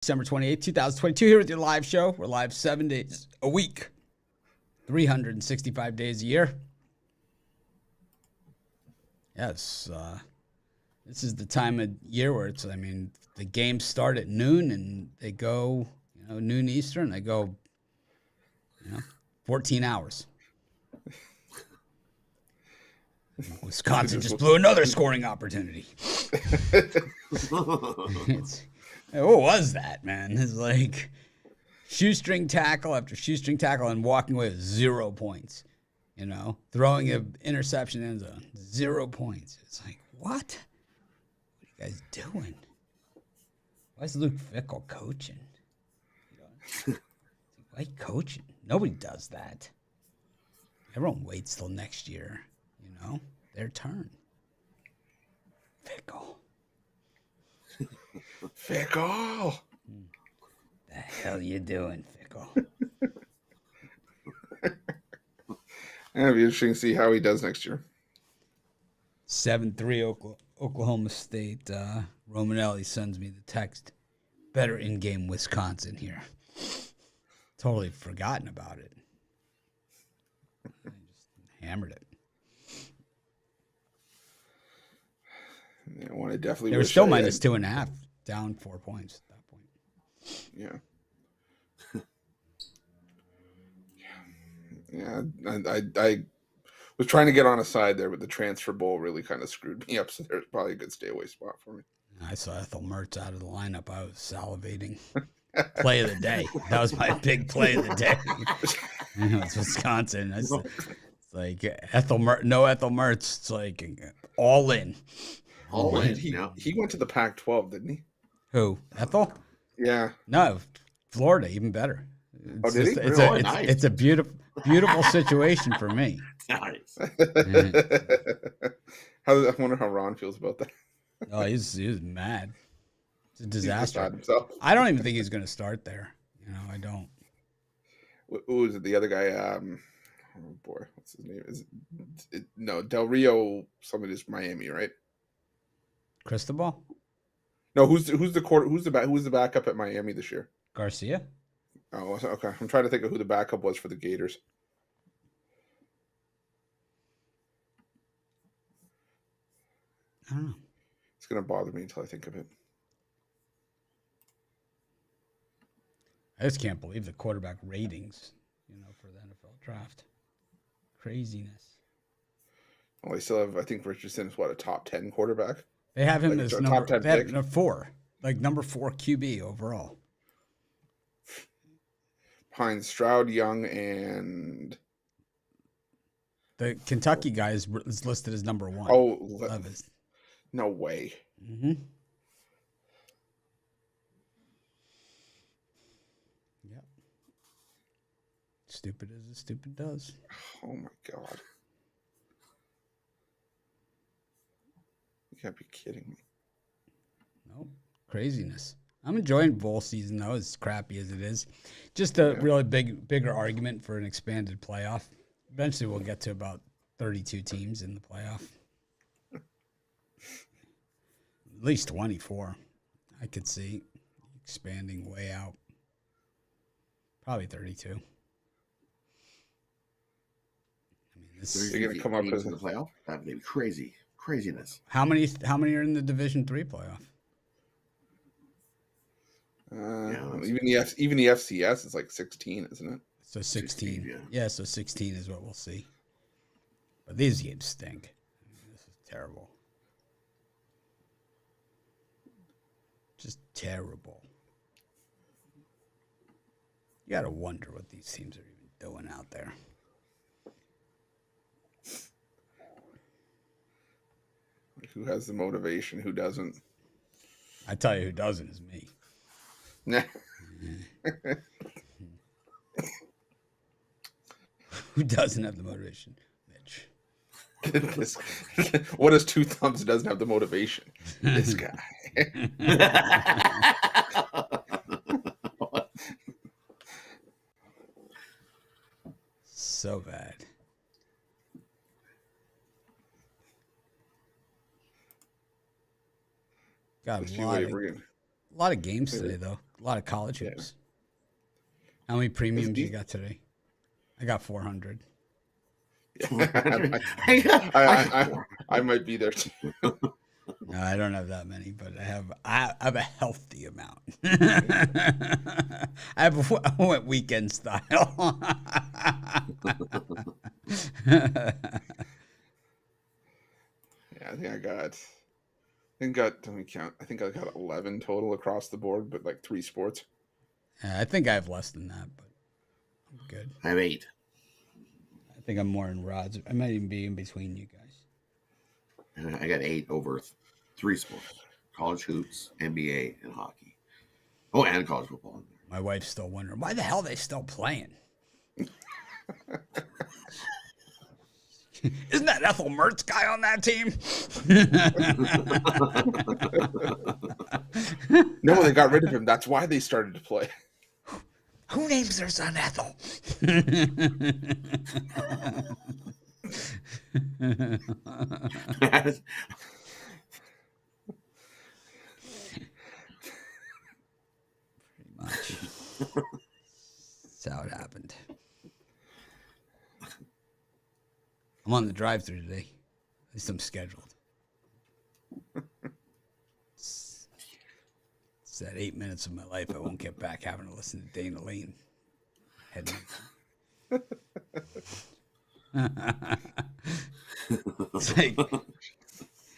December 28th, 2022, here with your live show. We're live 7 days a week, 365 days a year. Yes, this is the time of year where it's, the games start at noon and they go, noon Eastern, they go, 14 hours. Wisconsin just blew another scoring opportunity. What was that, man? It's like shoestring tackle after shoestring tackle and walking away with 0 points. Throwing an interception in the zone, 0 points. It's like, what? What are you guys doing? Why is Luke Fickell coaching? Why coaching? Nobody does that. Everyone waits till next year, their turn. Fickell. Fickell. The hell you doing, Fickell? It'll be interesting to see how he does next year. 7-3 Oklahoma State. Romanelli sends me the text. Better in-game Wisconsin here. Totally forgotten about it. I just hammered it. Yeah, I want to definitely. They were still minus 2.5, down 4 points at that point. Yeah. Yeah, I was trying to get on a side there, but the transfer bowl really kind of screwed me up. So there's probably a good stay away spot for me. I saw Ethel Mertz out of the lineup. I was salivating. Play of the day. That was my big play of the day. It's Wisconsin. It's like no Ethel Mertz. It's like all in. All in. He went to the Pac-12, didn't he? Who? Ethel? Yeah. No, Florida, even better. Did he? It's a beautiful situation for me. Nice. I wonder how Ron feels about that. Oh, he's mad. It's a disaster. Himself. I don't even think he's going to start there. I don't. Who is it? The other guy? Oh boy, what's his name? No, Del Rio. Somebody is Miami, right? Cristobal? No, who's the backup at Miami this year? Garcia? Oh, okay. I'm trying to think of who the backup was for the Gators. I don't know. It's going to bother me until I think of it. I just can't believe the quarterback ratings, for the NFL draft. Craziness. Well, they still have, I think Richardson is a top 10 quarterback? They have him as number 4, number 4 QB overall. Hines, Stroud, Young, and the Kentucky guy is listed as number 1. Oh, Levis. No way. Mm-hmm. Yep. Stupid as stupid does. Oh my God. You can't be kidding me. Nope. Craziness. I'm enjoying bowl season, though, as crappy as it is. Just a really bigger argument for an expanded playoff. Eventually, we'll get to about 32 teams in the playoff. At least 24. I could see expanding way out. Probably 32. You're going to come up with the playoff? That would be craziness. How many are in the Division III playoff? Even the FCS is like 16, isn't it? So 16. Yeah, so 16 is what we'll see. But these games stink. This is terrible. Just terrible. You got to wonder what these teams are even doing out there. Who has the motivation? Who doesn't? I tell you who doesn't is me. Who doesn't have the motivation? Mitch. What is Two Thumbs doesn't have the motivation? This guy. So bad. Got a lot of games today, though. A lot of college hoops. How many premiums you got today? I got 400. I might be there too. No, I don't have that many, but I have a healthy amount. I went weekend style. Yeah, I think let me count. I think I got 11 total across the board, but like 3 sports. I think I have less than that, but I'm good. I have 8. I think I'm more in rods. I might even be in between you guys. I got 8 over 3 sports: college hoops, NBA, and hockey. Oh, and college football. My wife's still wondering why the hell are they still playing. Isn't that Ethel Mertz guy on that team? No, they got rid of him. That's why they started to play. Who names their son Ethel? Pretty much. That's how it happened. I'm on the drive-thru today. At least I'm scheduled. It's that 8 minutes of my life I won't get back having to listen to Dana Lane. It's like,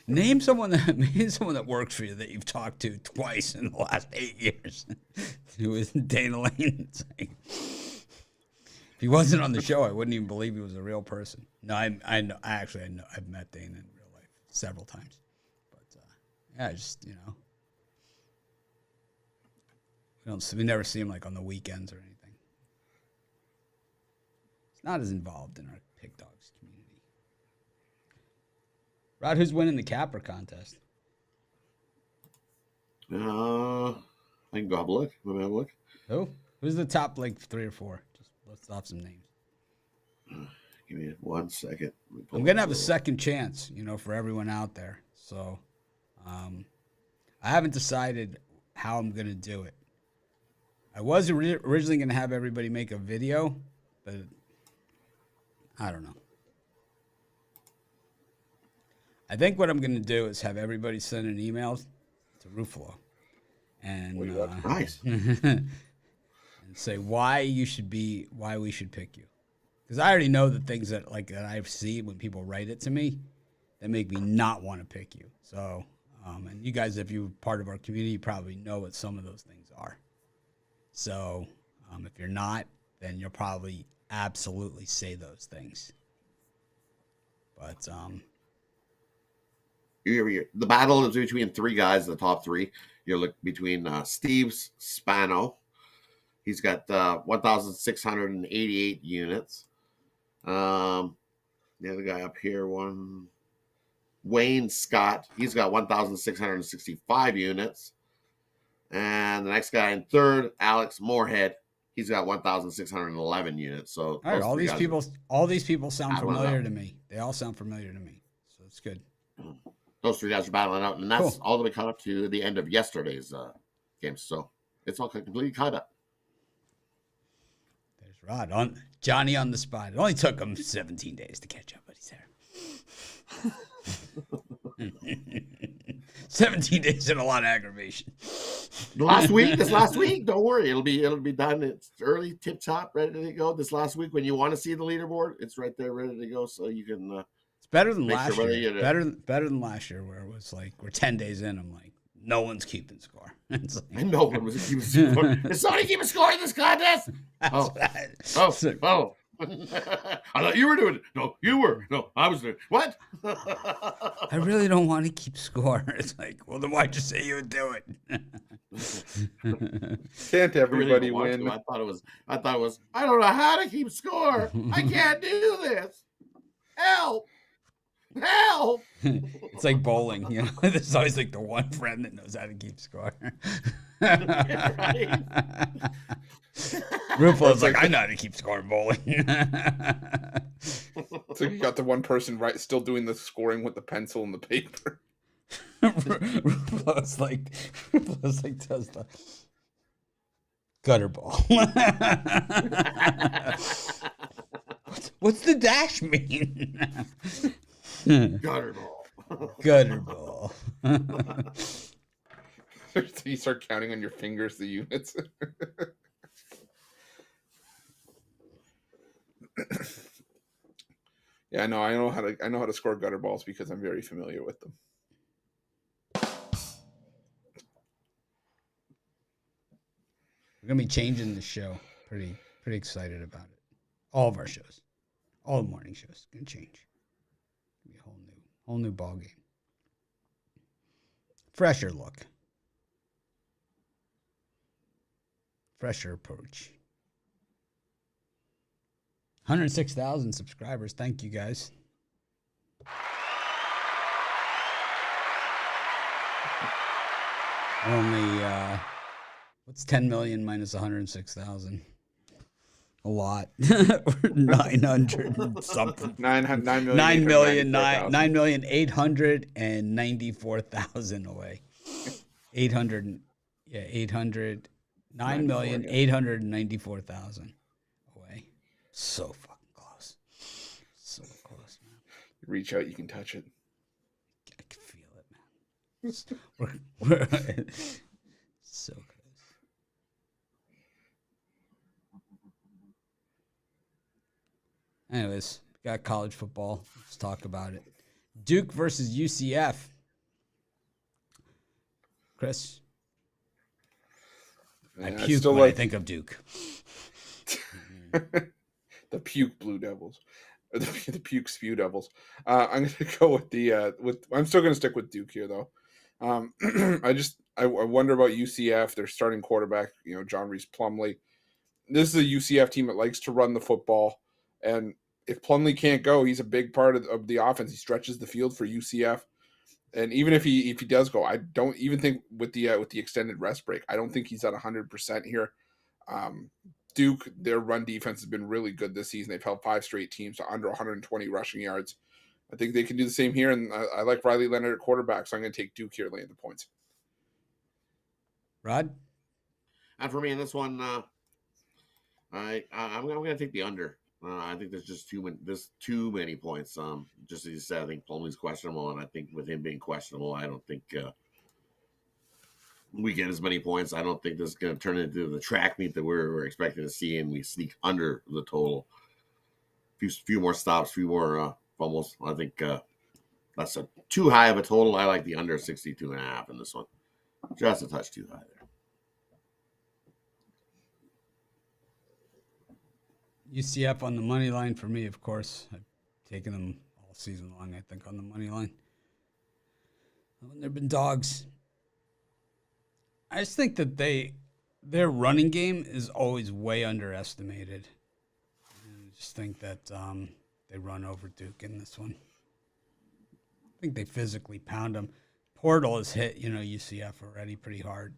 name someone that works for you that you've talked to twice in the last 8 years. Who is Dana Lane? It's like, if he wasn't on the show, I wouldn't even believe he was a real person. No, I know. I've met Dana in real life several times. But yeah, just we never see him like on the weekends or anything. It's not as involved in our Pig Dogs community. Rod, who's winning the capper contest? I can go have a look. Let me have a look. Who? Who's the top 3 or 4? Just let's off some names. Give me 1 second. I'm gonna have a second chance, for everyone out there. So, I haven't decided how I'm gonna do it. I was originally gonna have everybody make a video, but I don't know. I think what I'm gonna do is have everybody send an email to Ruffalo and nice. and say why we should pick you. Because I already know the things that I see when people write it to me that make me not want to pick you. So, and you guys, if you're part of our community, you probably know what some of those things are. So, if you're not, then you'll probably absolutely say those things. But the battle is between 3 guys, the top 3. You're looking between Steve Spano. He's got 1,688 units. The other guy up here, Wayne Scott. He's got 1,665 units. And the next guy in third, Alex Moorhead. He's got 1,611 units. So all these people sound familiar to me. They all sound familiar to me. So it's good. Those 3 guys are battling out, and that's all the way caught up to the end of yesterday's game. So it's all completely caught up. There's Rod Johnny on the spot. It only took him 17 days to catch up, but he's there. 17 days and a lot of aggravation. This last week, don't worry, it'll be done. It's early, tip top, ready to go. This last week, when you want to see the leaderboard, it's right there, ready to go. So you can. It's better than last year. Better than last year, where it was like we're 10 days in. I'm like, no one's keeping score. It's like, and no one was keeping score. Is somebody keeping score in this contest? Oh. I thought you were doing it. No, you were. No, I was doing it. What? I really don't want to keep score. It's like, well, then why'd you say you would do it? Can't everybody win? I thought it was. I don't know how to keep score. I can't do this. Help! It's like bowling, There's always like the one friend that knows how to keep score. Rufalo's like, I know how to keep score in bowling. So you got the one person still doing the scoring with the pencil and the paper. Rufalo's like does the Gutter ball. What's the dash mean? Gutter ball. Gutter ball. You start counting on your fingers the units. Yeah, no, I know how to score gutter balls because I'm very familiar with them. We're gonna be changing the show. Pretty excited about it. All of our shows, all the morning shows, gonna change. Be a whole new ball game. Fresher look. Fresher approach. 106,000 subscribers. Thank you guys. Only what's 10 million minus 106,000? A lot. 900 something. 9,894,000 away. 800 9,894,000 away. So fucking close. So close, man. You reach out, you can touch it. I can feel it, man. We're so close. Anyways, got college football. Let's talk about it. Duke versus UCF. Chris? I puke when I think of Duke. The puke Blue Devils. Or the puke Spew Devils. I'm going to go with I'm still going to stick with Duke here, though. I wonder about UCF. Their starting quarterback, John Reese Plumlee. This is a UCF team that likes to run the football. And if Plumlee can't go, he's a big part of the offense. He stretches the field for UCF. And even if he does go, I don't even think with the extended rest break, I don't think he's at 100% here. Duke, their run defense has been really good this season. They've held 5 straight teams to under 120 rushing yards. I think they can do the same here, and I like Riley Leonard at quarterback, so I'm going to take Duke here laying the points. Rod? And for me in this one, I'm going to take the under. I think there's just too many points. Just as you said, I think Plumlee's questionable, and I think with him being questionable, I don't think we get as many points. I don't think this is going to turn into the track meet that we're expecting to see, and we sneak under the total. Few more stops, few more fumbles. I think that's too high of a total. I like the under 62.5 in this one. Just a touch too high there. UCF on the money line for me, of course. I've taken them all season long, I think, on the money line. They've been dogs. I just think that their running game is always way underestimated. And I just think that they run over Duke in this one. I think they physically pound them. Portal has hit, UCF already pretty hard.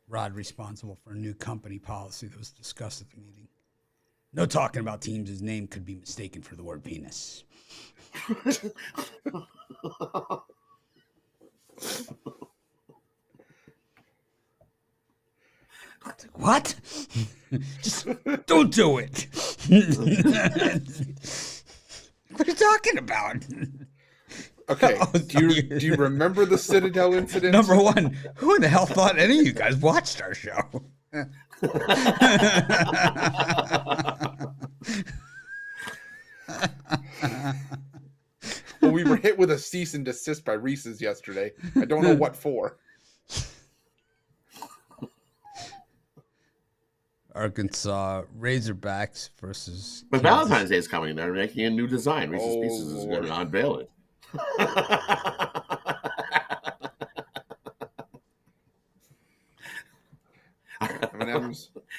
Rod responsible for a new company policy that was discussed at the meeting. No talking about teams whose name could be mistaken for the word penis. What? Just don't do it. What are you talking about? Okay, do you remember the Citadel incident? Number one, who in the hell thought any of you guys watched our show? Well, we were hit with a cease and desist by Reese's yesterday. I don't know what for. Arkansas Razorbacks versus. But Valentine's Day is coming. They're making a new design. Reese's Pieces is going to unveil it.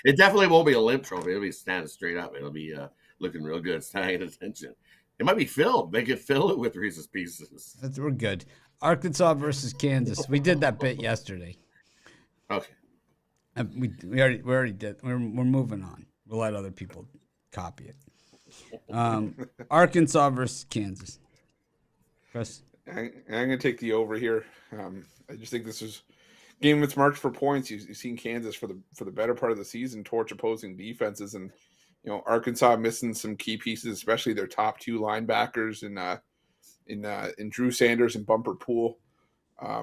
It definitely won't be a limp trophy. It'll be standing straight up. It'll be looking real good, standing at attention. It might be filled. They could fill it with Reese's Pieces. We're good. Arkansas versus Kansas. We did that bit yesterday. Okay. We already did. We're moving on. We'll let other people copy it. Arkansas versus Kansas. Chris? I'm going to take the over here. I just think this is game that's marked for points. You've seen Kansas for the better part of the season torch opposing defenses, and Arkansas missing some key pieces, especially their top two linebackers in Drew Sanders and Bumper Pool. I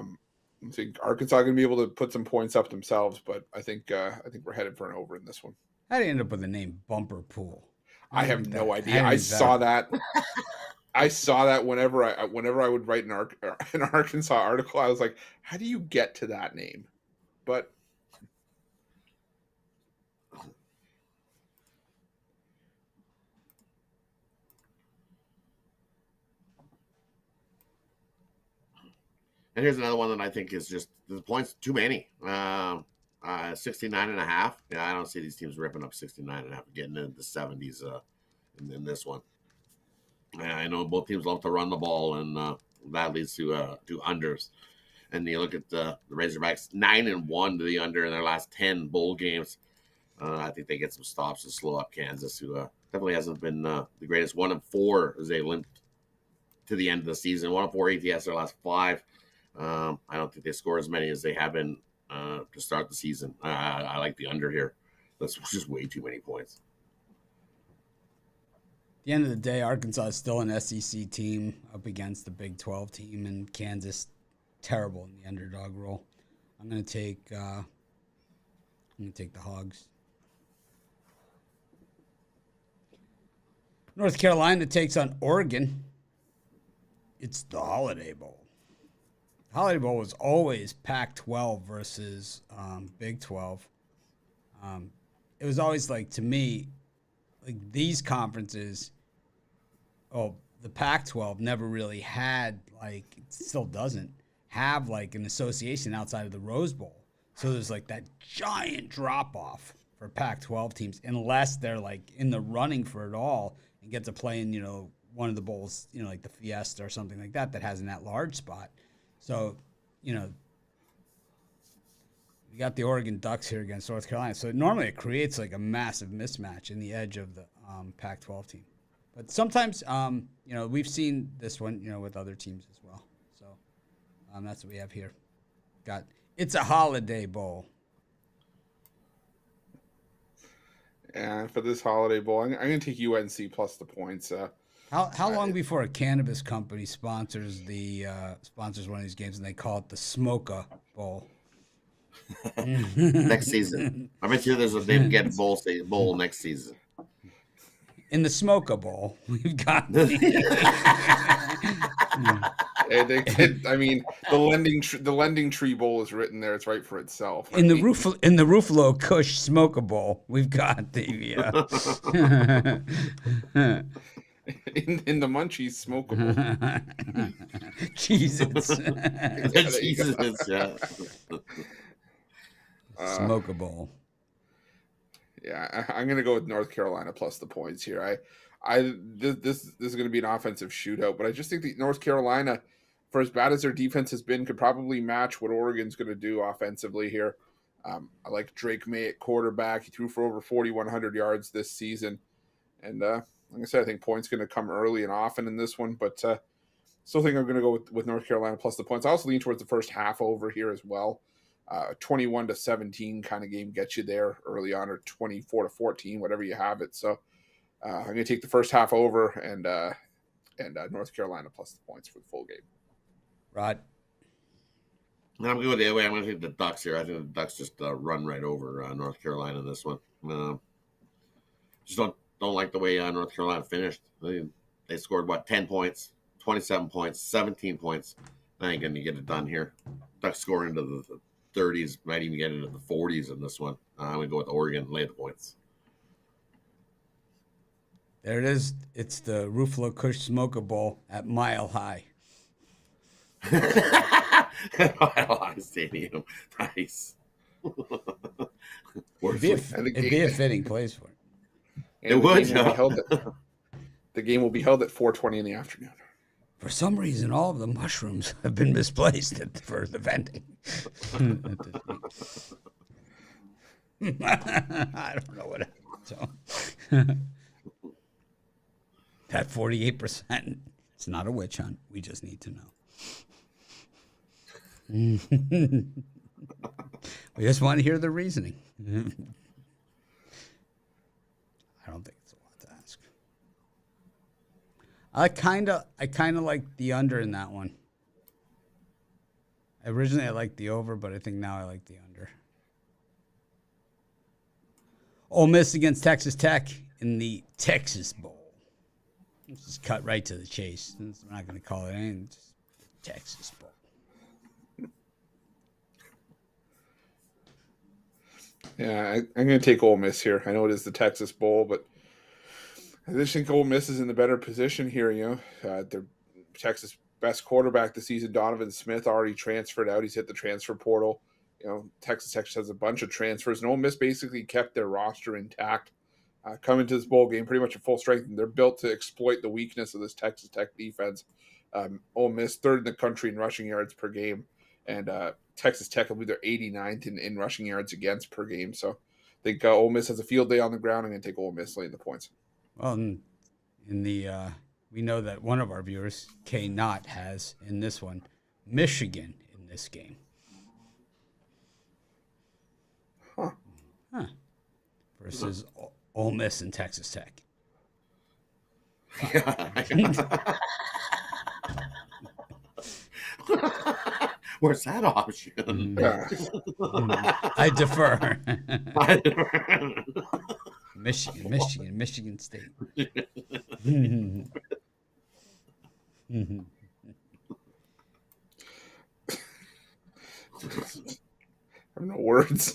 think Arkansas going to be able to put some points up themselves, but I think we're headed for an over in this one. How do you end up with the name Bumper Pool? I have no idea. I saw that. I saw that whenever I would write an Arkansas article. I was like, how do you get to that name? But And here's another one that I think is just the points too many. 69.5. Yeah, I don't see these teams ripping up 69.5, getting into the 70s in this one. I know both teams love to run the ball, and that leads to unders. And you look at the Razorbacks, 9-1 to the under in their last 10 bowl games. I think they get some stops to slow up Kansas, who definitely hasn't been the greatest. 1-4 as they limped to the end of the season. 1-4 ATS their last 5. I don't think they score as many as they have been to start the season. I like the under here. That's just way too many points. At the end of the day, Arkansas is still an SEC team up against the Big 12 team, and Kansas terrible in the underdog role. I'm going to take the Hogs. North Carolina takes on Oregon. It's the Holiday Bowl. The Holiday Bowl was always Pac-12 versus Big 12. It was always like, to me, like these conferences, the Pac-12 never really had, like, it still doesn't have like an association outside of the Rose Bowl. So there's like that giant drop off for Pac-12 teams, unless they're like in the running for it all and get to play in, one of the bowls, like the Fiesta or something like that has an at-large spot. So, you got the Oregon Ducks here against North Carolina. So normally it creates like a massive mismatch in the edge of the Pac-12 team. But sometimes, we've seen this one, with other teams as well. So that's what we have here. It's a Holiday Bowl. And for this Holiday Bowl, I'm going to take UNC plus the points. How long before a cannabis company sponsors one of these games and they call it the Smoka Bowl? Next season. I bet you there's a David Get bowl next season. In the Smoka Bowl, we've got the Lending Tree Bowl is written there. It's right for itself. In the Ruffalo Kush Smoka Bowl, we've got the in the Munchies Smokeable. Jesus. Jesus, yeah. Smokeable. Yeah, I'm going to go with North Carolina plus the points here. This is going to be an offensive shootout, but I just think that North Carolina, for as bad as their defense has been, could probably match what Oregon's going to do offensively here. I like Drake May at quarterback. He threw for over 4,100 yards this season. And like I said, I think points going to come early and often in this one, but still think I'm going to go with North Carolina plus the points. I also lean towards the first half over here as well. 21-17 kind of game gets you there early on, or 24-14, whatever you have it. So I'm going to take the first half over and North Carolina plus the points for the full game. Rod? I'm going the other way. I'm going to take the Ducks here. I think the Ducks just run right over North Carolina in this one. Just don't like the way North Carolina finished. They scored, 10 points, 27 points, 17 points. I ain't going to get it done here. Ducks score into the 30s, might even get into the 40s in this one. I'm going to go with Oregon, lay the points. There it is. It's the Ruffalo Kush Smoker Bowl at Mile High. Mile High Stadium. Nice. It'd be a fitting place for it. It would. The game will be held at 4:20 in the afternoon. For some reason, all of the mushrooms have been misplaced for the vending. I don't know what happened. That 48%, it's not a witch hunt. We just need to know. We just want to hear the reasoning. I don't think it's a lot to ask. I kind of like the under in that one. Originally, I liked the over, but I think now I like the under. Ole Miss against Texas Tech in the Texas Bowl. Let's just cut right to the chase. We're not going to call it anything. Just Texas Bowl. Yeah, I'm going to take Ole Miss here. I know it is the Texas Bowl, but I just think Ole Miss is in the better position here. Their Texas best quarterback this season, Donovan Smith, already transferred out. He's hit the transfer portal. Texas Tech has a bunch of transfers, and Ole Miss basically kept their roster intact. Coming to this bowl game pretty much at full strength, and they're built to exploit the weakness of this Texas Tech defense. Ole Miss, third in the country in rushing yards per game, and Texas Tech will be their 89th in rushing yards against per game. So I think Ole Miss has a field day on the ground. I'm going to take Ole Miss laying the points. Well, in the we know that one of our viewers, K. Knott, has in this one Michigan in this game. Huh. Versus Ole Miss and Texas Tech. Where's that option? I defer. Michigan State. I have no words.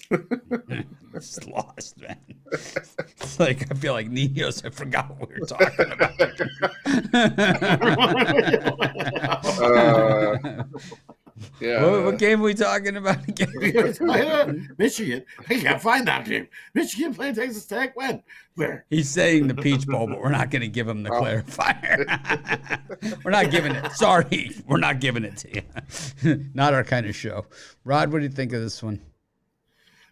It's lost, man. It's like I feel like Niños. I forgot what we were talking about. Yeah. What game are we talking about again? Michigan. I can't find that game. Michigan playing Texas Tech. When? Where? He's saying the Peach Bowl, but we're not going to give him the clarifier. We're not giving it. Sorry, we're not giving it to you. Not our kind of show. Rod, what do you think of this one?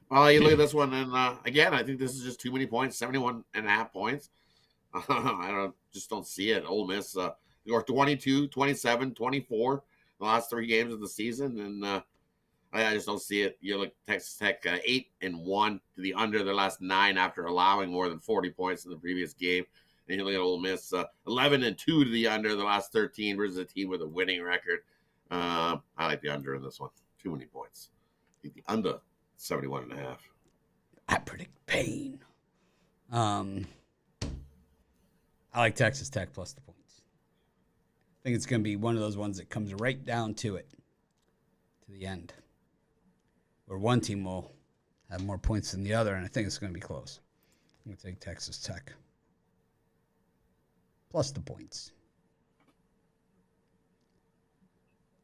Well, you look at this one, and again, I think this is just too many points, 71.5 points. I just don't see it. Ole Miss, 22, 27, 24 the last 3 games of the season, and I just don't see it. You look Texas Tech 8-1 to the under their last 9 after allowing more than 40 points in the previous game. And you look at Ole Miss 11-2 to the under the last 13 versus a team with a winning record. I like the under in this one. Too many points. I think the under 71.5. I predict pain. I like Texas Tech plus the points. I think it's going to be one of those ones that comes right down to it, to the end, where one team will have more points than the other, and I think it's going to be close. I'm going to take Texas Tech plus the points.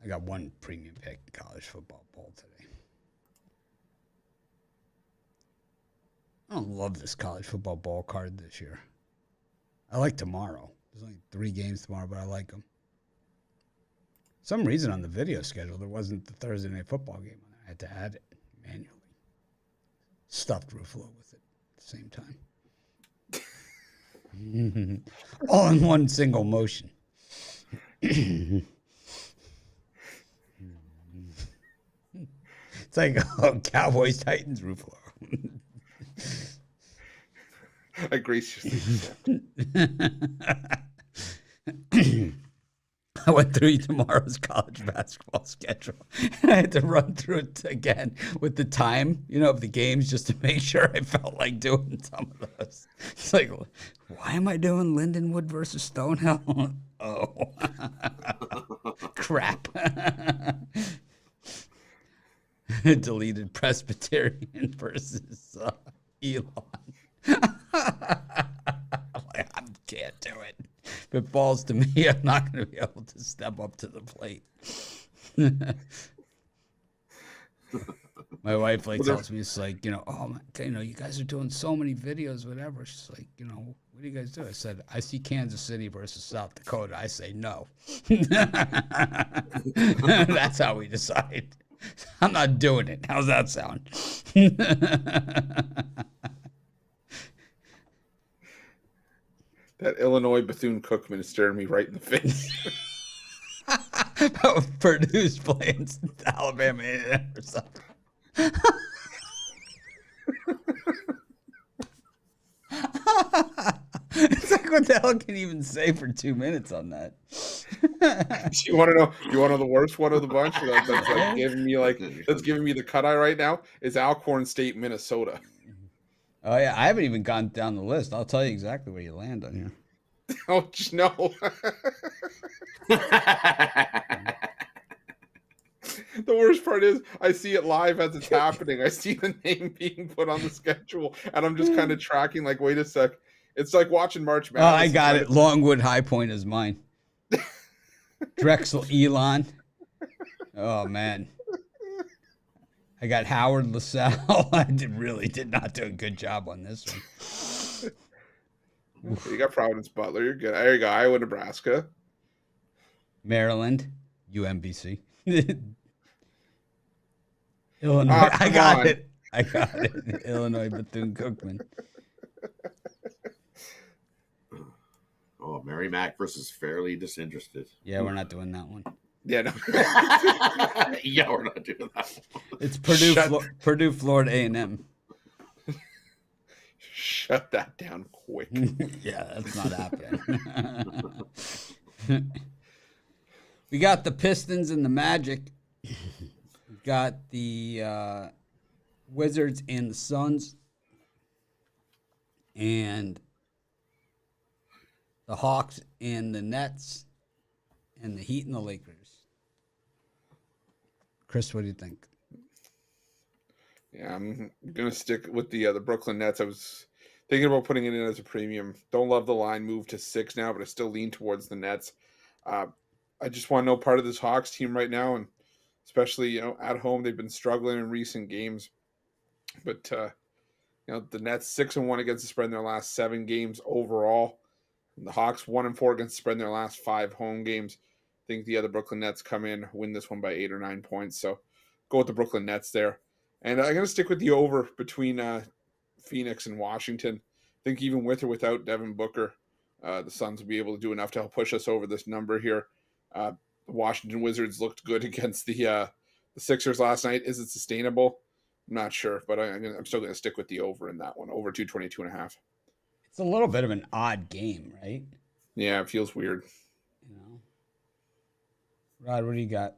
I got one premium pick in college football bowl today. I don't love this college football ball card this year. I like tomorrow. There's only 3 games tomorrow, but I like them. Some reason on the video schedule, there wasn't the Thursday night football game. I had to add it manually. Stuffed Ruffalo with it at the same time. All in one single motion. It's like Cowboys Titans Ruffalo. I graciously I went through tomorrow's college basketball schedule, and I had to run through it again with the time, of the games just to make sure I felt like doing some of those. It's like, why am I doing Lindenwood versus Stonehill? Oh, crap. Deleted Presbyterian versus Elon. I can't do it. If it falls to me, I'm not going to be able to step up to the plate. My wife tells me, it's like, oh, you guys are doing so many videos, whatever. She's like, what do you guys do? I said, I see Kansas City versus South Dakota. I say no. That's how we decide. I'm not doing it. How's that sound? That Illinois Bethune-Cookman is staring me right in the face. Purdue's playing Alabama or something. It's like, what the hell can you even say for 2 minutes on that? Do you want to know? Do you want to know the worst one of the bunch that's like giving me the cut eye right now? Is Alcorn State, Minnesota. Oh yeah, I haven't even gone down the list. I'll tell you exactly where you land on here. Oh no! The worst part is I see it live as it's happening. I see the name being put on the schedule, and I'm just kind of tracking. Like, wait a sec. It's like watching March Oh, I Madness. got it. Longwood High Point is mine. Drexel Elon. Oh man. I got Howard LaSalle. I really did not do a good job on this one. You got Providence Butler. You're good. There you go. Iowa, Nebraska. Maryland, UMBC. Illinois. I got it. Illinois, Bethune-Cookman. Oh, Mary Mac versus Fairly Disinterested. Yeah, we're not doing that one. Yeah, no. Yeah, we're not doing that one. It's Purdue, Florida A&M. Shut that down quick. Yeah, that's not happening. We got the Pistons and the Magic. We got the Wizards and the Suns. And the Hawks and the Nets. And the Heat and the Lakers. Chris, what do you think? Yeah, I'm gonna stick with the Brooklyn Nets. I was thinking about putting it in as a premium. Don't love the line move to 6 now, but I still lean towards the Nets. I just want no part of this Hawks team right now, and especially at home they've been struggling in recent games. But the Nets 6-1 against the spread in their last 7 games overall. And the Hawks 1-4 against the spread in their last 5 home games. I think the other Brooklyn Nets come in, win this one by 8 or 9 points. So go with the Brooklyn Nets there. And I'm going to stick with the over between Phoenix and Washington. I think even with or without Devin Booker, the Suns will be able to do enough to help push us over this number here. The Washington Wizards looked good against the Sixers last night. Is it sustainable? I'm not sure, but I'm still going to stick with the over in that one. Over 222.5. It's a little bit of an odd game, right? Yeah, it feels weird. Rod, what do you got?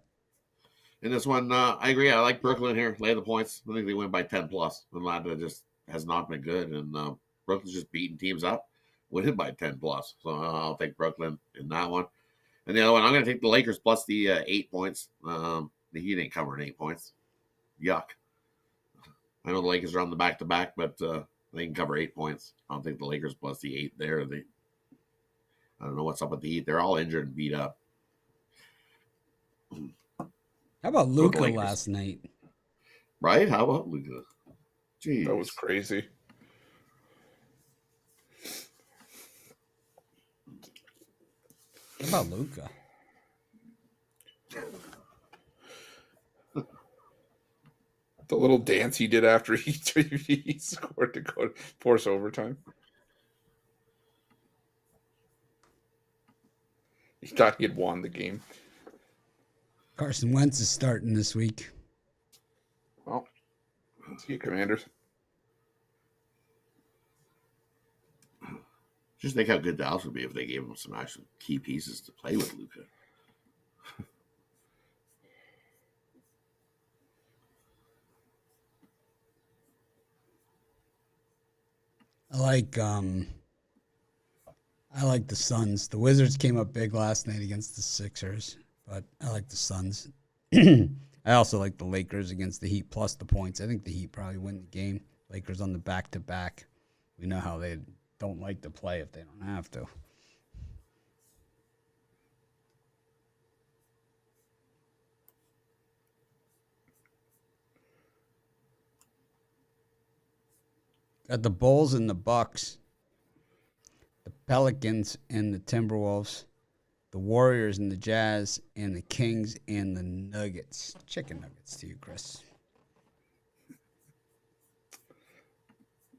In this one, I agree. I like Brooklyn here. Lay the points. I think they win by 10 plus. Atlanta just has not been good, and Brooklyn's just beating teams up, winning by 10 plus. So I'll take Brooklyn in that one. And the other one, I'm going to take the Lakers plus the 8 points. The Heat ain't covering 8 points. Yuck. I know the Lakers are on the back-to-back, but they can cover 8 points. I don't think the Lakers plus the 8 there. I don't know what's up with the Heat. They're all injured and beat up. How about Luka last night? Right? How about Luka? Jeez. That was crazy. How about Luka? The little dance he did after he scored to go force overtime. He thought he had won the game. Carson Wentz is starting this week. Well, see you, Commanders. Just think how good Dallas would be if they gave him some actual key pieces to play with Luka. I like the Suns. The Wizards came up big last night against the Sixers, but I like the Suns. I also like the Lakers against the Heat plus the points. I think the Heat probably win the game. Lakers on the back-to-back. We know how they don't like to play if they don't have to. Got the Bulls and the Bucks, the Pelicans and the Timberwolves, the Warriors and the Jazz, and the Kings and the Nuggets. Chicken nuggets to you, Chris.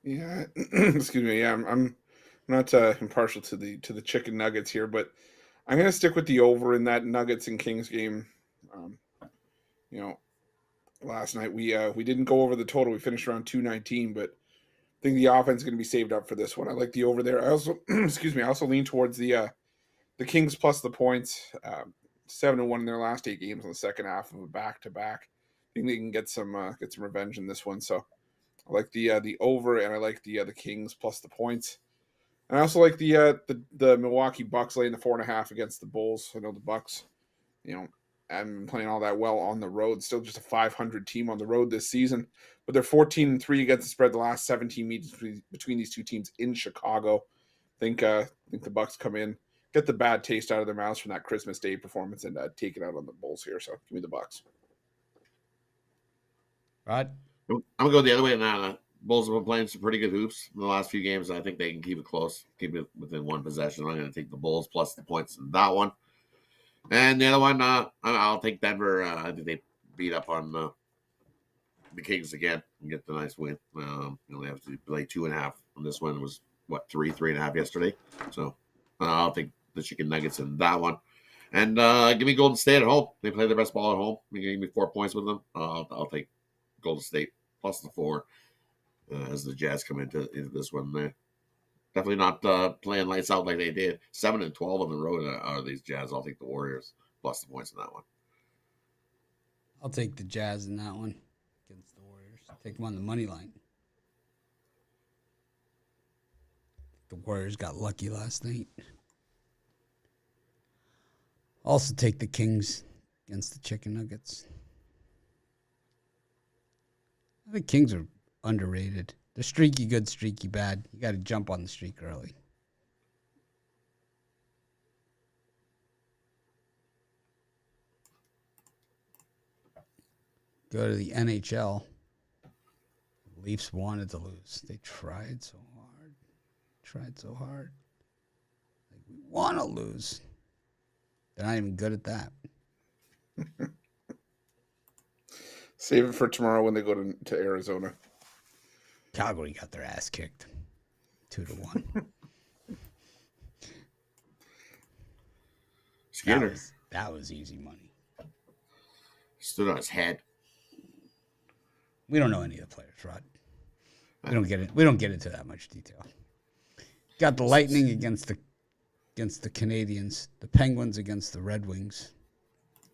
Yeah, excuse me. Yeah, I'm not impartial to the chicken nuggets here, but I'm going to stick with the over in that Nuggets and Kings game. Um, you know, last night we didn't go over the total. We finished around 219, but I think the offense is going to be saved up for this one. I like the over there. I also, excuse me, I also lean towards the Kings plus the points. 7-1 in their last 8 games on the second half of a back-to-back. I think they can get some revenge in this one. So I like the over, and I like the Kings plus the points. And I also like the Milwaukee Bucks laying the 4.5 against the Bulls. I know the Bucks, haven't been playing all that well on the road. Still just a 500 team on the road this season, but they're 14-3 against the spread the last 17 meetings between these two teams in Chicago. Think the Bucks come in, get the bad taste out of their mouths from that Christmas Day performance, and take it out on the Bulls here. So give me the Bucks. Rod? I'm gonna go the other way now. Bulls have been playing some pretty good hoops in the last few games. I think they can keep it close, keep it within one possession. I'm going to take the Bulls plus the points in that one. And the other one, I'll take Denver. I think they beat up on the Kings again and get the nice win. They have to play 2.5 on this one. It was, 3.5 yesterday. So I'll take the Chicken Nuggets in that one. And give me Golden State at home. They play their best ball at home. You give me 4 points with them. I'll take Golden State plus the 4 as the Jazz come into this one. They're definitely not playing lights out like they did. 7-12 on the road are these Jazz. I'll take the Warriors plus the points in that one. I'll take the Jazz in that one against the Warriors. Take them on the money line. The Warriors got lucky last night. Also take the Kings against the Chicken Nuggets. I think Kings are underrated. They're streaky good, streaky bad. You got to jump on the streak early. Go to the NHL. The Leafs wanted to lose. They tried so hard. Like, we want to lose. They're not even good at that. Save it for tomorrow when they go to Arizona. Calgary got their ass kicked. 2-1. Skinner. That was easy money. Stood on his head. We don't know any of the players, Rod. We don't get into that much detail. Got the Lightning against the Canadians, the Penguins against the Red Wings.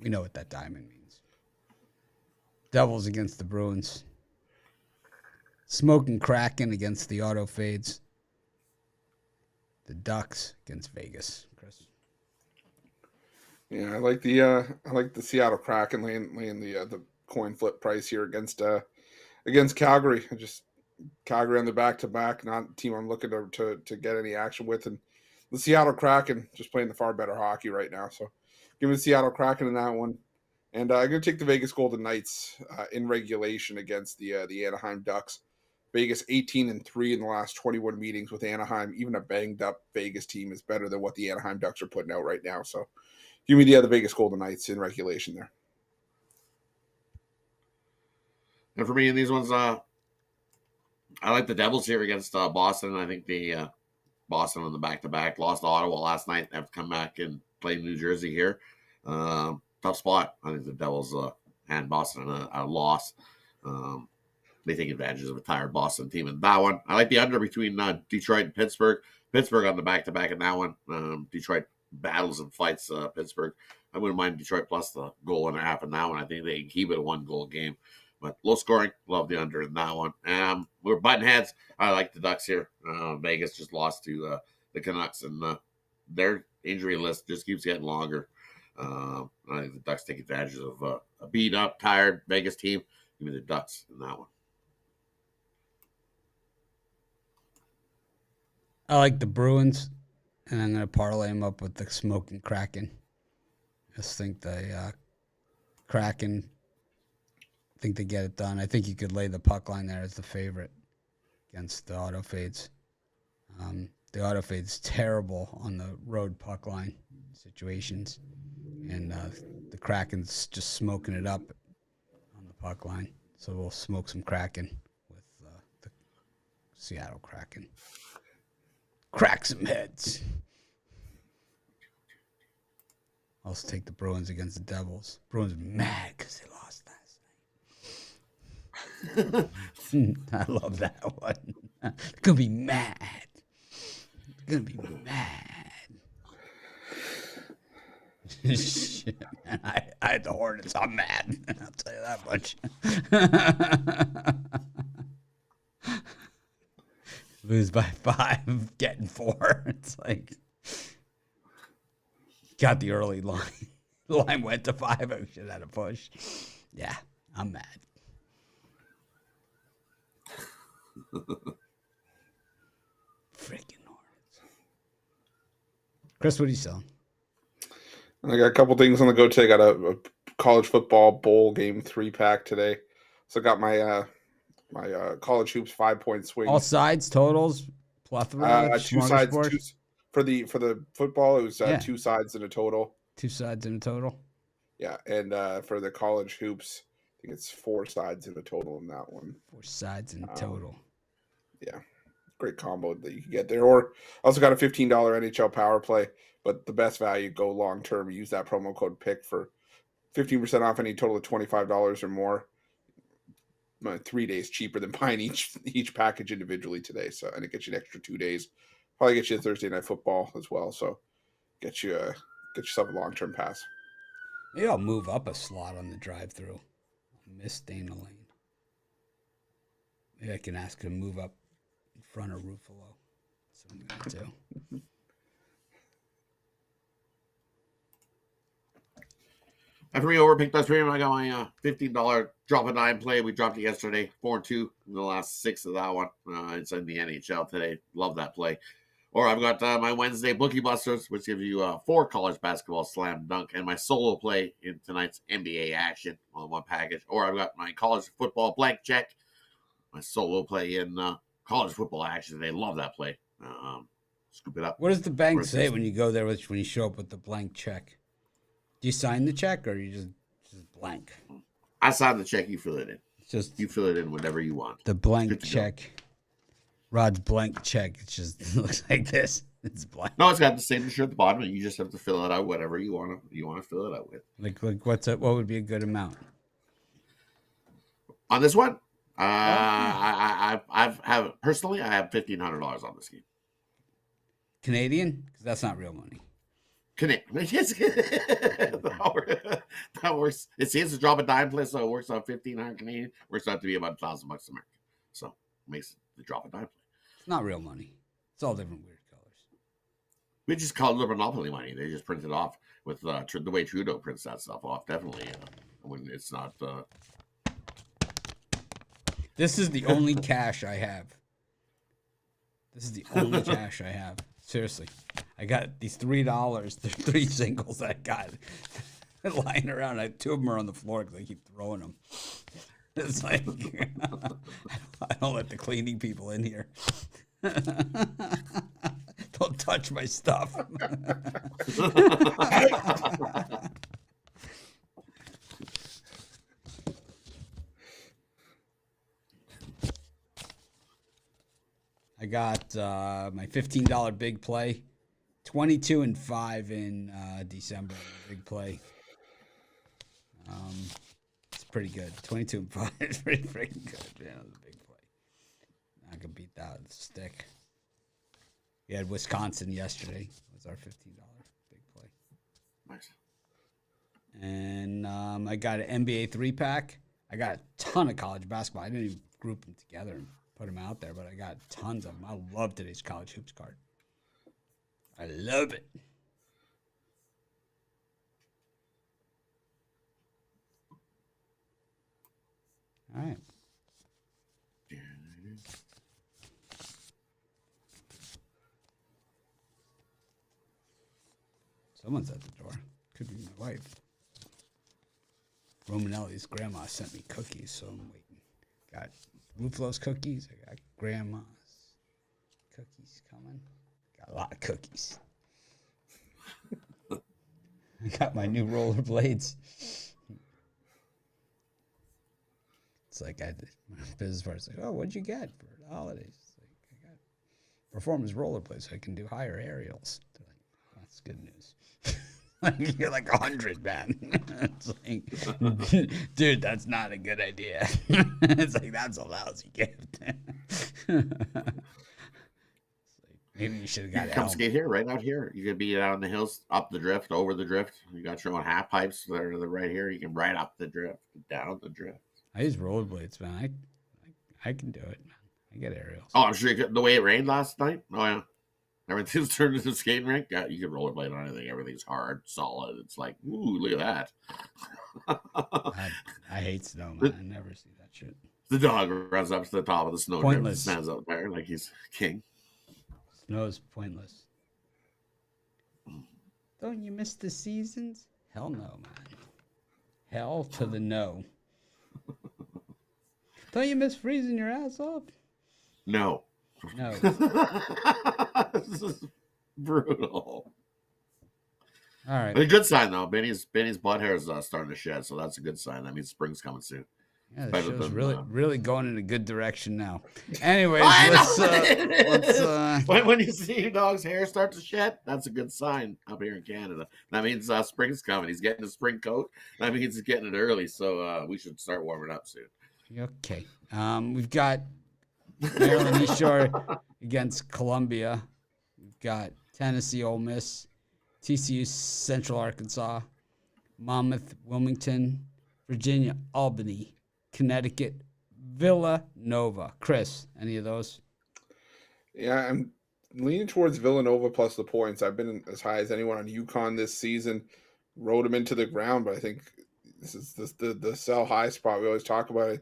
We know what that diamond means. Devils against the Bruins. Smoking Kraken against the Auto Fades. The Ducks against Vegas, Chris. Yeah, I like the Seattle Kraken laying the coin flip price here against Calgary. Calgary on the back-to-back, not a team I'm looking to get any action with, and the Seattle Kraken just playing the far better hockey right now. So give me the Seattle Kraken in that one, and I'm going to take the Vegas Golden Knights in regulation against the Anaheim Ducks. Vegas 18-3 in the last 21 meetings with Anaheim. Even a banged-up Vegas team is better than what the Anaheim Ducks are putting out right now. So give me the Vegas Golden Knights in regulation there. And for me, in these ones, I like the Devils here against Boston. I think the Boston on the back-to-back lost to Ottawa last night. Have to come back and play New Jersey here. Tough spot. I think the Devils hand Boston a loss. They take advantage of a tired Boston team in that one. I like the under between Detroit and Pittsburgh. Pittsburgh on the back-to-back in that one. Detroit battles and fights Pittsburgh. I wouldn't mind Detroit plus the 1.5 in that one. I think they can keep it a 1-goal game. But low scoring, love the under in that one. We're button heads. I like the Ducks here. Vegas just lost to the Canucks, and their injury list just keeps getting longer. I think the Ducks take advantage of a beat-up, tired Vegas team. Give me the Ducks in that one. I like the Bruins, and I'm going to parlay them up with the Smoking Kraken. I just think the Kraken, I think they get it done. I think you could lay the puck line there as the favorite against the Auto Fades. The Auto Fades terrible on the road puck line situations, and the Kraken's just smoking it up on the puck line. So we'll smoke some Kraken with the Seattle Kraken. Crack some heads. I'll also take the Bruins against the Devils. Bruins are mad because they lost last night. I love that one. They're going to be mad. They're going to be mad. Shit, man. I had the Hornets. I'm mad. I'll tell you that much. Lose by 5, getting 4. It's like, got the early line. The line went to 5. I should have had a push. Yeah, I'm mad. Freaking Hornets. Chris, what are you selling? I got a couple things on the go today. I got a college football bowl game 3-pack today. So I got my college hoops 5-point swing. All sides, totals, plethora, 2 sides. For the football, it was 2 sides in a total. 2 sides in a total. Yeah, and for the college hoops, I think it's 4 sides in a total in that one. 4 sides in total. Yeah, great combo that you can get there. Or also got a $15 NHL power play, but the best value, go long term. Use that promo code PICK for 15% off any total of $25 or more. 3 days cheaper than buying each package individually today. So, and it gets you an extra 2 days. Probably get you a Thursday night football as well. So, get yourself a long term pass. Maybe I'll move up a slot on the drive-through. Miss Dana Lane. Maybe I can ask her to move up in front of Ruffalo. So I'm going to do. After we overpicked us premium, I got my $15 drop a dime play. We dropped it yesterday, 4-2 in the last 6 of that one. It's in the NHL today. Love that play. Or I've got my Wednesday Bookie Busters, which gives you 4 college basketball slam dunk, and my solo play in tonight's NBA action on one package. Or I've got my college football blank check, my solo play in college football action. They love that play. Scoop it up. What does the bank say when you go there when you show up with the blank check? Do you sign the check or you just blank? I sign the check. You fill it in. You fill it in whenever you want. The blank check. Rod's blank check. It looks like this. It's blank. No, it's got the signature at the bottom, and you just have to fill it out whatever you want to fill it out with. Like what would be a good amount on this one? I have $1,500 on this game. Canadian, because that's not real money. That works. It seems to drop a dime play, so it works on 1,500 Canadian. Works out to be about $1,000 American. So it makes the drop a dime play. It's not real money. It's all different weird colors. We just call it Monopoly money. They just print it off with the way Trudeau prints that stuff off. Definitely when it's not. This is the only cash I have. Seriously. I got these $3. There's 3 singles I got lying around. 2 of them are on the floor because I keep throwing them. It's like, I don't let the cleaning people in here. Don't touch my stuff. I got my $15 big play, 22-5 in December. Big play. It's pretty good. 22-5 is pretty freaking good. Yeah, it was a big play. I could beat that with a stick. We had Wisconsin yesterday. It was our $15 big play. Nice. And I got an NBA 3-pack. I got a ton of college basketball. I didn't even group them together and put them out there, but I got tons of them. I love today's college hoops card. I love it. All right. Someone's at the door. Could be my wife. Romanelli's grandma sent me cookies, so I'm waiting. Got Ruflo's cookies. I got grandma's cookies coming. Got a lot of cookies. I got my new rollerblades. It's like my business partner's like, oh, what'd you get for the holidays? It's like, I got performance rollerblades so I can do higher aerials. They're like, that's good news. Like, you're like 100, man. It's like, dude, that's not a good idea. It's like, that's a lousy gift. Maybe you should have You got can a come helmet. skate here, right out here. You could be out in the hills, up the drift, over the drift. You got your own half pipes that are right here. You can ride up the drift, down the drift. I use rollerblades, man. I can do it, man. I get aerials. Oh, I'm sure you could, the way it rained last night. Oh yeah, everything's turned into a skating rink. Yeah, you can rollerblade on anything. Everything's hard, solid. It's like, ooh, look at that. I hate snow, man. I never see that shit. The dog runs up to the top of the snow drift and Pointless. stands up there like he's king. Snow is pointless. Don't you miss the seasons? Hell no, man. Hell to the no. Don't you miss freezing your ass off? No. No. This is brutal. All right. But a good sign though. Benny's butt hair is starting to shed, so that's a good sign. That means spring's coming soon. Yeah, the Better show's than, really going in a good direction now. Anyways, let's when you see your dog's hair start to shed, that's a good sign up here in Canada. That means spring's coming. He's getting a spring coat. That means he's getting it early, so we should start warming up soon. Okay. We've got Maryland East Shore against Columbia. We've got Tennessee Ole Miss, TCU Central Arkansas, Monmouth Wilmington, Virginia Albany, Connecticut Villanova. Chris, any of those? Yeah, I'm leaning towards Villanova plus the points. I've been as high as anyone on UConn this season. Rode them into the ground, but I think this is the sell high spot we always talk about.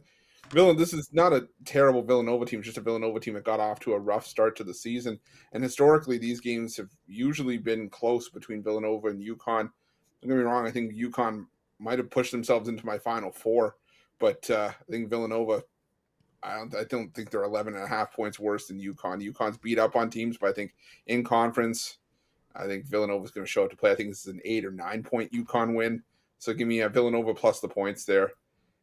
This is not a terrible Villanova team, just a Villanova team that got off to a rough start to the season. And historically, these games have usually been close between Villanova and UConn. Don't get me wrong, I think UConn might have pushed themselves into my Final Four, but I think Villanova, I don't think they're 11.5 points worse than UConn. UConn's beat up on teams, but I think in conference, I think Villanova's going to show up to play. I think this is an 8 or 9 point UConn win. So give me a Villanova plus the points there.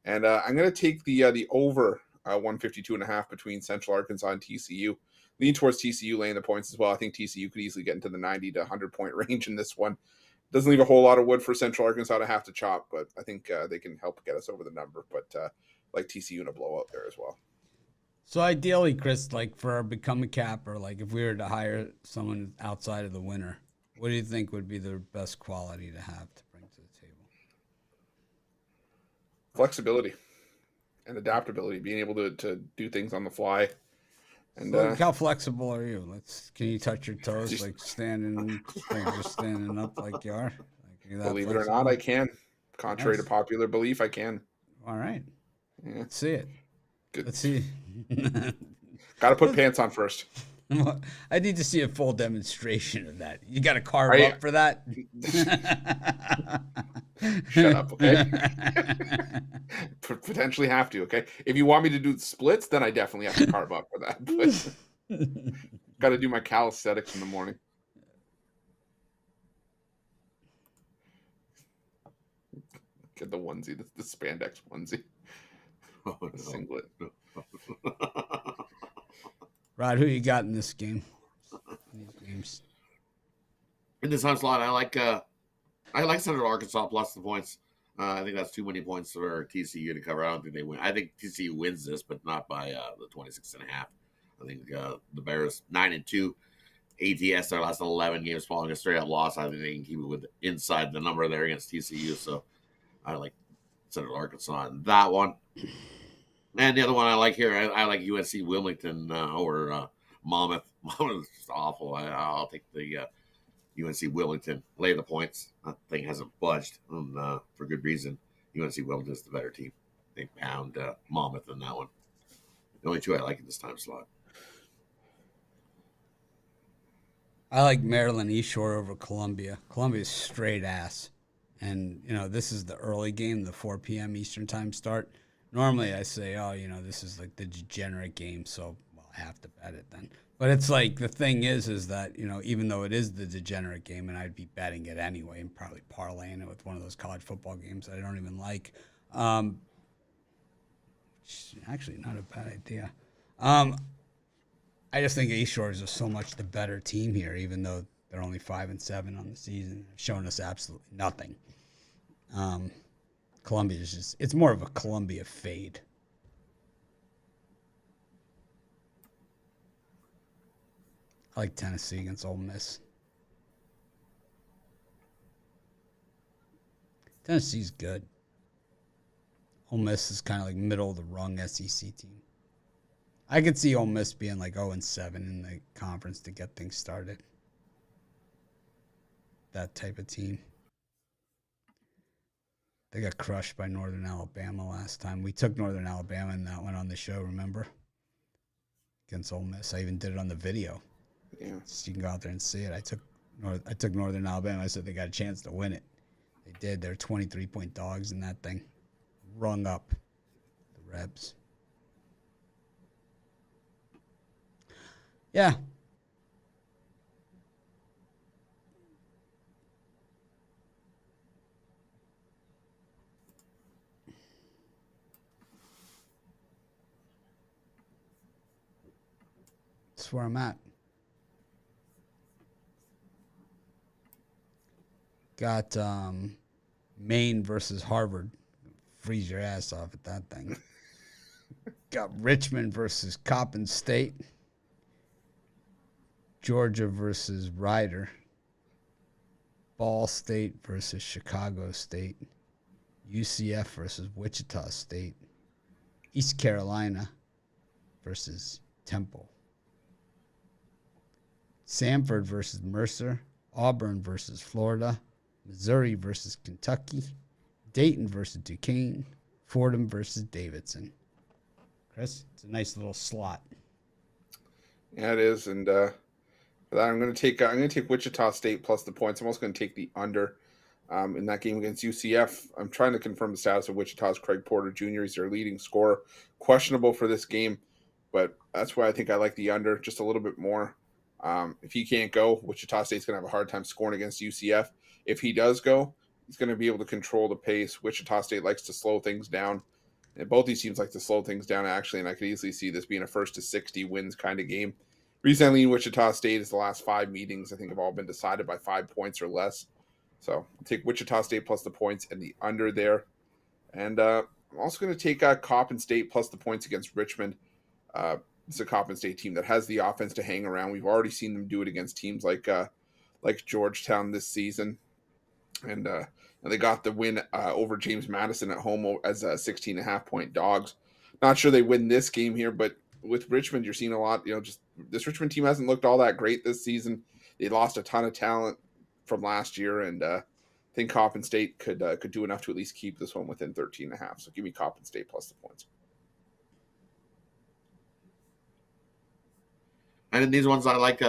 And I'm going to take the over 152.5 between Central Arkansas and TCU. Lean towards TCU laying the points as well. I think TCU could easily get into the 90 to 100 point range in this one. Doesn't leave a whole lot of wood for Central Arkansas to have to chop, but I think they can help get us over the number. But like TCU in a blowout there as well. So ideally, Chris, like for our Become a Capper, like if we were to hire someone outside of the winner, what do you think would be the best quality to have to bring to the table? Flexibility and adaptability, being able to do things on the fly. And so how flexible are you? Can you touch your toes just, like standing up like you are? Like believe it or not, I can. Contrary to popular belief, I can. All right. Yeah. Let's see it. Good. Let's see. Got to put pants on first. I need to see a full demonstration of that. You got to carve up for that? Shut up, okay? Potentially have to, okay? If you want me to do splits, then I definitely have to carve up for that. But got to do my calisthenics in the morning. Get the onesie, the spandex onesie. Oh, no. Singlet. Rod, who you got in this game? These games. In this onslaught, I like Central Arkansas plus the points. I think that's too many points for TCU to cover. I don't think they win. I think TCU wins this, but not by the 26.5. I think the Bears 9-2. ATS their last 11 games following a straight up loss. I think they can keep it with inside the number there against TCU. So I like Central Arkansas in that one. And the other one I like here, I like UNC Wilmington over Monmouth. Monmouth is just awful. I'll take the UNC Wilmington, lay the points. That thing hasn't budged, and for good reason. UNC Wilmington is the better team. They pound Monmouth in that one. The only two I like in this time slot. I like Maryland East Shore over Columbia. Columbia's straight ass. And, this is the early game, the 4 p.m. Eastern time start. Normally I say, this is like the degenerate game, so I have to bet it then. But it's like the thing is that, even though it is the degenerate game, and I'd be betting it anyway and probably parlaying it with one of those college football games that I don't even like. Actually, not a bad idea. I just think East Shore is just so much the better team here, even though They're only 5-7 on the season, showing us absolutely nothing. Columbia is just, it's more of a Columbia fade. I like Tennessee against Ole Miss. Tennessee's good. Ole Miss is kind of like middle of the rung SEC team. I could see Ole Miss being like 0-7 in the conference to get things started. That type of team. They got crushed by Northern Alabama last time. We took Northern Alabama and that went on the show, remember? Against Ole Miss. I even did it on the video. Yeah. So you can go out there and see it. I took Northern Alabama. I said they got a chance to win it. They did. They're 23-point dogs in that thing. Rung up the Rebs. Yeah. That's where I'm at. Got Maine versus Harvard. Freeze your ass off at that thing. Got Richmond versus Coppin State. Georgia versus Rider. Ball State versus Chicago State. UCF versus Wichita State. East Carolina versus Temple. Samford versus Mercer. Auburn versus Florida. Missouri versus Kentucky. Dayton versus Duquesne. Fordham versus Davidson. Chris, it's a nice little slot. Yeah, it is, and for that, I'm going to take Wichita State plus the points. I'm also going to take the under in that game against UCF. I'm trying to confirm the status of Wichita's Craig Porter Jr. He's their leading scorer, questionable for this game, but that's why I think I like the under just a little bit more. If he can't go, Wichita State's going to have a hard time scoring against UCF. If he does go, he's going to be able to control the pace. Wichita State likes to slow things down. And both these teams like to slow things down, actually, and I could easily see this being a 1-60 wins kind of game. Recently in Wichita State is the last 5 meetings, I think, have all been decided by 5 points or less. So I'll take Wichita State plus the points and the under there. And I'm also going to take Coppin State plus the points against Richmond. It's a Coppin State team that has the offense to hang around. We've already seen them do it against teams like Georgetown this season. And they got the win over James Madison at home as 16.5-point dogs. Not sure they win this game here, but with Richmond, you're seeing a lot. Just this Richmond team hasn't looked all that great this season. They lost a ton of talent from last year, and I think Coppin State could do enough to at least keep this one within 13.5. So give me Coppin State plus the points. And in these ones, I like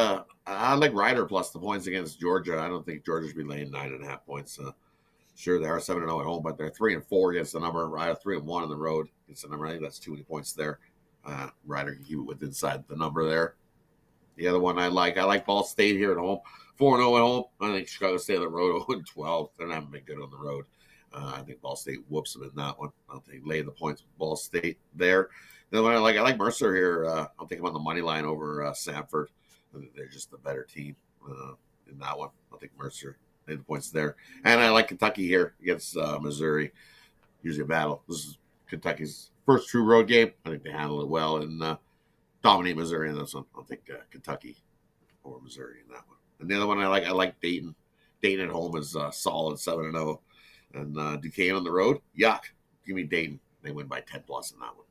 Rider plus the points against Georgia. I don't think Georgia should be laying 9.5 points. Sure, they are 7-0 at home, but they're 3-4 against the number. Rider 3-1 on the road against the number. I think that's too many points there. Rider can keep it with inside the number there. The other one I like Ball State here at home. 4-0 at home. I think Chicago State on the road 0-12. They're not been good on the road. I think Ball State whoops them in that one. I don't think lay the points with Ball State there. The one I like Mercer here. I'll take them on the money line over Samford. I think they're just the better team in that one. I'll take Mercer. Lay the points there. And I like Kentucky here against Missouri. Usually a battle. This is Kentucky's first true road game. I think they handle it well and dominate Missouri in this one. I'll take Kentucky over Missouri in that one. And the other one I like Dayton. Dayton at home is solid 7-0. And Duquesne on the road, yuck. Give me Dayton. They win by 10 plus in that one.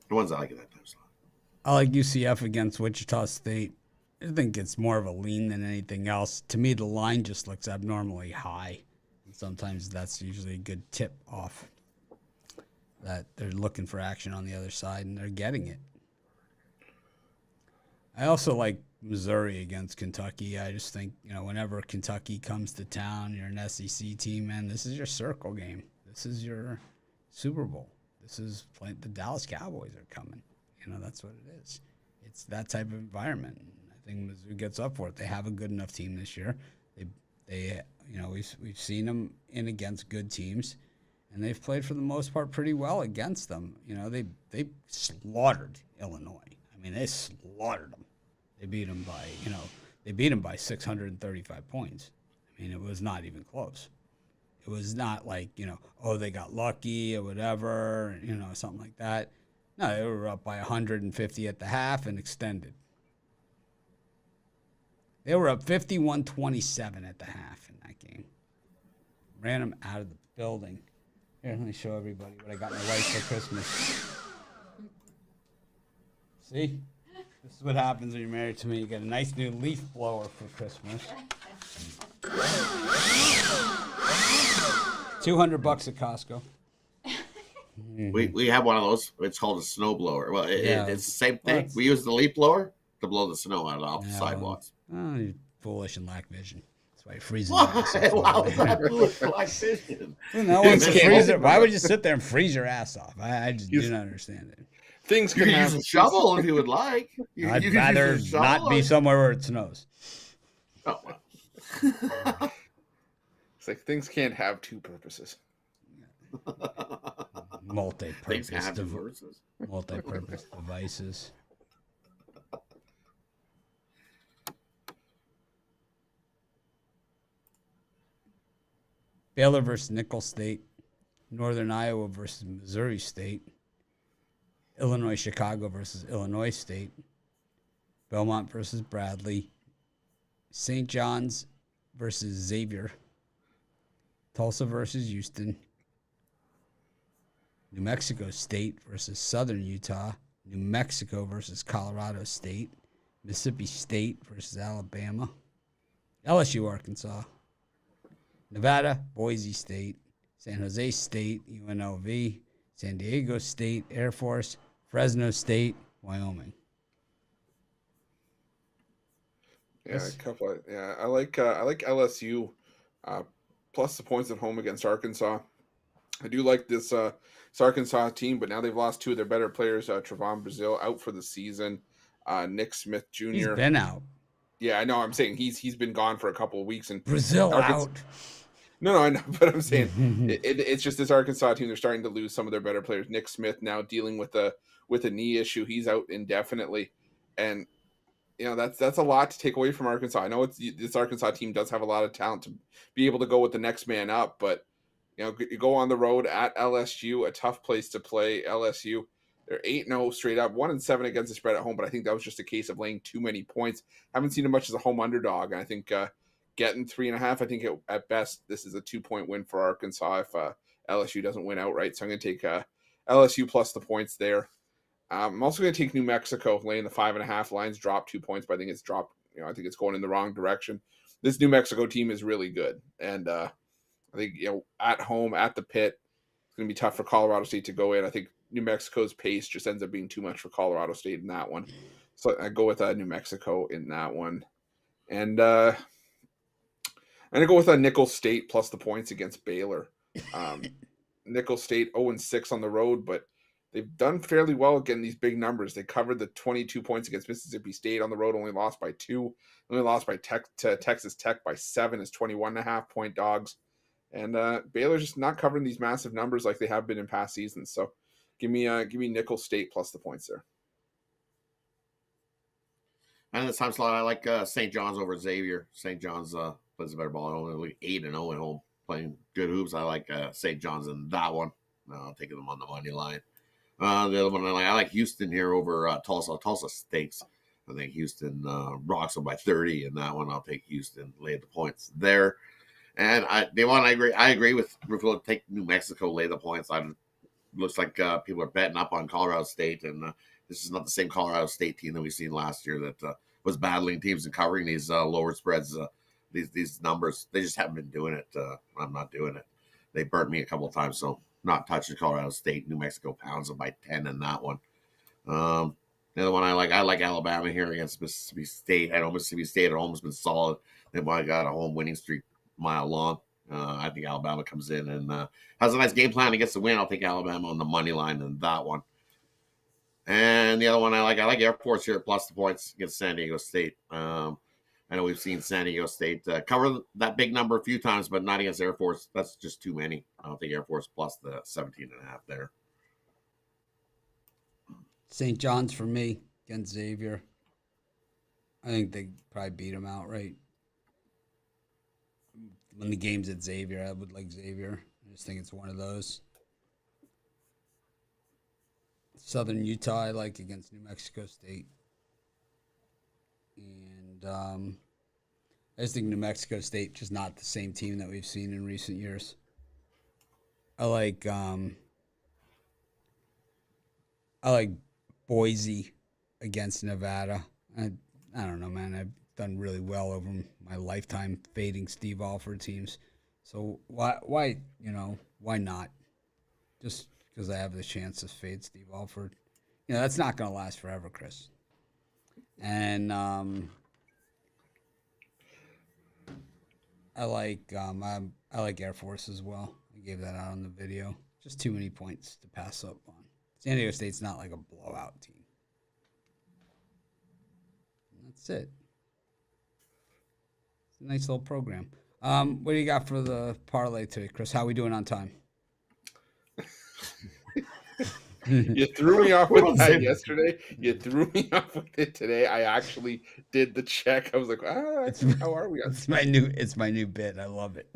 The ones I like at that time slot. I like UCF against Wichita State. I think it's more of a lean than anything else. To me, the line just looks abnormally high. And sometimes that's usually a good tip off that they're looking for action on the other side, and they're getting it. I also like Missouri against Kentucky. I just think, whenever Kentucky comes to town, you're an SEC team, man, this is your circle game. This is your Super Bowl. This is the Dallas Cowboys are coming. That's what it is. It's that type of environment. I think Mizzou gets up for it. They have a good enough team this year. We've seen them in against good teams, and they've played for the most part pretty well against them. They slaughtered Illinois. I mean, they slaughtered them. They beat them by 635 points. I mean, it was not even close. It was not like, they got lucky or whatever, something like that. No, they were up by 150 at the half and extended. They were up 51-27 at the half in that game. Ran them out of the building. Here, let me show everybody what I got my wife for Christmas. See? This is what happens when you're married to me. You get a nice new leaf blower for Christmas. $200 at Costco. We have one of those. It's called a snow blower. Well, it's the same thing. Well, we use the leaf blower to blow the snow out off the sidewalks. Oh, you're foolish and lack vision. That's why you're freezing. Wow, that foolish and lack vision. No one's a freezer. Why would you sit there and freeze your ass off? I just do not understand it. Things You can can use happen. a shovel if you would like. I'd You can rather use a shovel not be somewhere where it snows. Oh, well. It's like things can't have two purposes. Multi-purpose, Things have divorces. multi-purpose devices. Baylor versus Nicholls State. Northern Iowa versus Missouri State. Illinois Chicago versus Illinois State. Belmont versus Bradley. St. John's versus Xavier. Tulsa versus Houston. New Mexico State versus Southern Utah. New Mexico versus Colorado State. Mississippi State versus Alabama. LSU, Arkansas. Nevada, Boise State. San Jose State, UNLV. San Diego State, Air Force. Fresno State, Wyoming. Yeah, I like LSU plus the points at home against Arkansas. I do like this Arkansas team, but now they've lost two of their better players. Trevon Brazile out for the season. Nick Smith Jr. He's been out. Yeah, I know. I'm saying he's been gone for a couple of weeks, and Brazil out. No, I know, but I'm saying it's just this Arkansas team. They're starting to lose some of their better players. Nick Smith now dealing with a knee issue. He's out indefinitely, and that's a lot to take away from Arkansas. I know this Arkansas team does have a lot of talent to be able to go with the next man up, but you go on the road at LSU, a tough place to play. LSU, they're 8-0 straight up, 1-7 against the spread at home, but I think that was just a case of laying too many points. Haven't seen them much as a home underdog, and I think getting 3.5, I think at best this is a 2-point win for Arkansas if LSU doesn't win outright. So I'm going to take LSU plus the points there. I'm also going to take New Mexico, laying the 5.5. Lines dropped 2 points, but I think it's dropped. I think it's going in the wrong direction. This New Mexico team is really good, and I think at home at the pit, it's going to be tough for Colorado State to go in. I think New Mexico's pace just ends up being too much for Colorado State in that one, so I go with New Mexico in that one, and I'm going to go with Nicholls State plus the points against Baylor. Nicholls State 0-6 on the road, but they've done fairly well getting these big numbers. They covered the 22 points against Mississippi State on the road, only lost by 2. Only lost by Texas Tech by 7 as 21.5-point dogs. And Baylor's just not covering these massive numbers like they have been in past seasons. So give me Nicholls State plus the points there. And this time slot, I like St. John's over Xavier. St. John's plays a better ball. Only 8-0 at home, playing good hoops. I like St. John's in that one. I'll take them on the money line. The other one I like Houston here over Tulsa. Tulsa stakes. I think Houston rocks them by 30 in that one. I'll take Houston, lay the points there. And I agree with Ruffalo. Take New Mexico, lay the points. Looks like people are betting up on Colorado State, and this is not the same Colorado State team that we've seen last year that was battling teams and covering these lower spreads. These numbers, they just haven't been doing it. I'm not doing it. They burnt me a couple of times, so not touching Colorado State. New Mexico pounds them by 10 in that one. The other one I like Alabama here against Mississippi State. I know Mississippi State at home has been solid. They've got a home winning streak mile long. I think Alabama comes in and has a nice game plan and gets the win. I'll take Alabama on the money line in that one. And the other one I like Air Force here plus the points against San Diego State. I know we've seen San Diego State cover that big number a few times, but not against Air Force. That's just too many. I don't think Air Force plus the 17.5 there. St. John's for me against Xavier. I think they probably beat him outright. When the game's at Xavier, I would like Xavier. I just think it's one of those. Southern Utah, I like against New Mexico State. And I just think New Mexico State just not the same team that we've seen in recent years. I like Boise against Nevada. I don't know, man. I've done really well over my lifetime fading Steve Alford teams. So why not? Just because I have the chance to fade Steve Alford. That's not going to last forever, Chris. And I like Air Force as well. I gave that out on the video. Just too many points to pass up on. San Diego State's not like a blowout team. And that's it. It's a nice little program. What do you got for the parlay today, Chris? How are we doing on time? You threw me off with that yesterday. You threw me off with it today. I actually did the check. I was like, how are we? It's my new bit. I love it.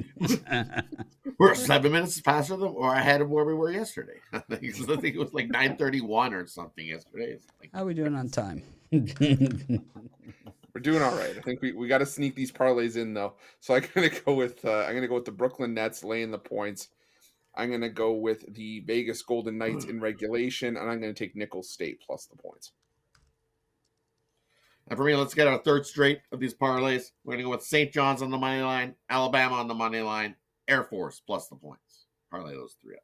We're 7 minutes faster than or ahead of where we were yesterday. I think it was like 9:31 or something yesterday. How are we doing on time? We're doing all right. I think we got to sneak these parlays in though. So I'm gonna go with the Brooklyn Nets laying the points. I'm going to go with the Vegas Golden Knights in regulation, and I'm going to take Nicholls State plus the points. And for me, let's get our third straight of these parlays. We're going to go with St. John's on the money line, Alabama on the money line, Air Force plus the points. Parlay those three up.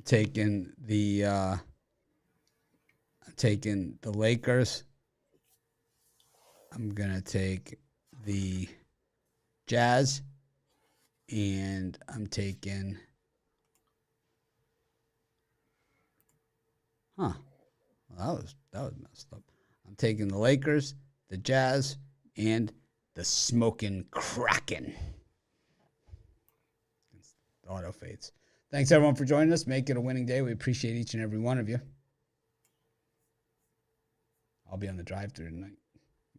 Taking the Lakers. I'm going to take the Jazz. And I'm taking, well, that was messed up. I'm taking the Lakers, the Jazz, and the Smokin' Kraken. The auto fades. Thanks everyone for joining us. Make it a winning day. We appreciate each and every one of you. I'll be on the drive-thru tonight.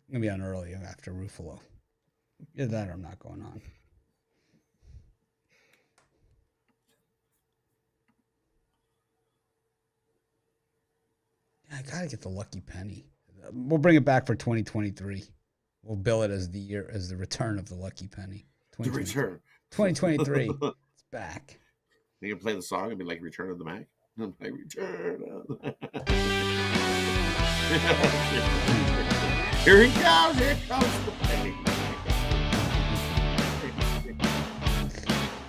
I'm gonna be on early after Ruffalo. Either that or I'm not going on. I gotta get the lucky penny. We'll bring it back for 2023. We'll bill it as the return of the lucky penny. The return. 2023. It's back. You can play the song and be like Return of the Mac. Like Return of the Mac. Here he comes. Here comes the penny.